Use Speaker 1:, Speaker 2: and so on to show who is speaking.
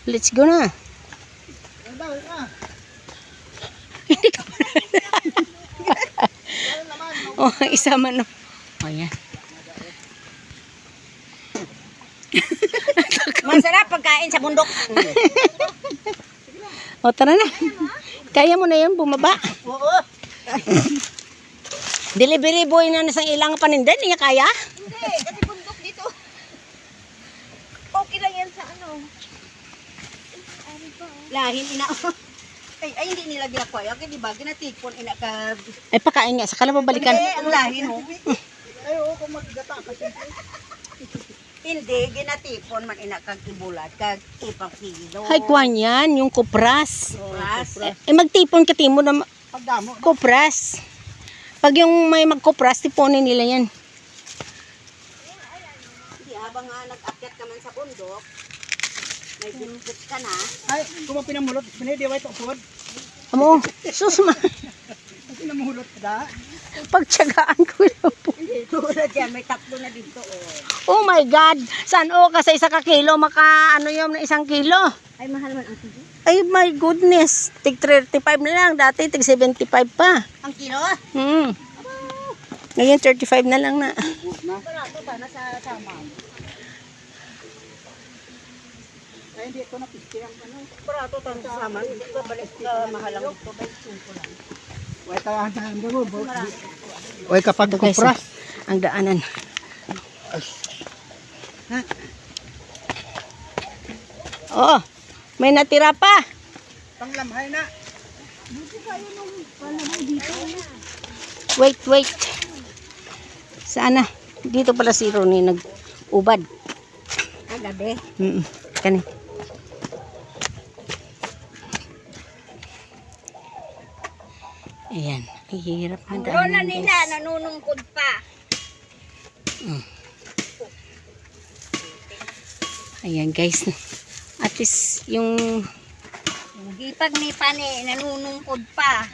Speaker 1: Let's go na. Oh, isa man. Oh, yan.
Speaker 2: Masarap pagkain sa bundok.
Speaker 1: O, tara na. Kaya mo na yun, bumaba.
Speaker 2: Oo.
Speaker 1: Delivery boy na nasang ilang panindan, niya kaya?
Speaker 2: Hindi, kasi bundok dito. Okay lang yan sa ano. Lahin ina. Ay hindi nila ginakwaya. Kaya diba, ginatikon ina ka.
Speaker 1: Ay, pakain nga. Saka na babalikan.
Speaker 2: Hindi, ang lahin mo. Ay, oo, kung maggata ka siya. Hindi, ginatipon man ina kag ibulat, kag ipang kilo.
Speaker 1: Ay, kuwan yan. Yung kupras.
Speaker 2: Pras.
Speaker 1: Eh, magtipon ka timo na
Speaker 2: Pagdamo.
Speaker 1: kupras. Pag yung may magkupras, tiponin nila yan.
Speaker 2: Hindi, habang nga nag-akyat ka man sa bundok, may binukit ka na.
Speaker 3: Ay, kung pinamulot, pinidiway ito po.
Speaker 1: Amo, susma.
Speaker 3: Pinamulot ka.
Speaker 1: Pagtsagaan ko lang po.
Speaker 2: Hindi, tulad yan, may tatlo na dito.
Speaker 1: Oh my God! Saan o ka sa isa ka kilo? Maka ano yun, 1 kilo?
Speaker 2: Ay, mahal man ang kilo.
Speaker 1: Ay my goodness! Tig 35 na lang. Dati tig 75 pa.
Speaker 2: Ang kilo?
Speaker 1: Ngayon 35 na lang na.
Speaker 2: Barato ba na sa sama?
Speaker 3: Ay, hindi ito na pistiran ka no.
Speaker 2: Barato tayo sa sama. Hindi ko balik ka mahalang ito. 25 lang.
Speaker 3: Way tahan mo. Way kapag
Speaker 1: Ito guys,
Speaker 3: kupras.
Speaker 1: ang daanan. Oh, may natira pa.
Speaker 3: Panglamhay na.
Speaker 1: Wait. Sana. Dito pala si Ronnie nag-ubad.
Speaker 2: Kagabi.
Speaker 1: Kani. Ayan. Ang hirap na
Speaker 2: Ang
Speaker 1: daanan,
Speaker 2: rola nila,
Speaker 1: guys.
Speaker 2: nanunungkod pa.
Speaker 1: Ayan guys. At least yung
Speaker 2: Hindi pag may pani, nanunungkod pa.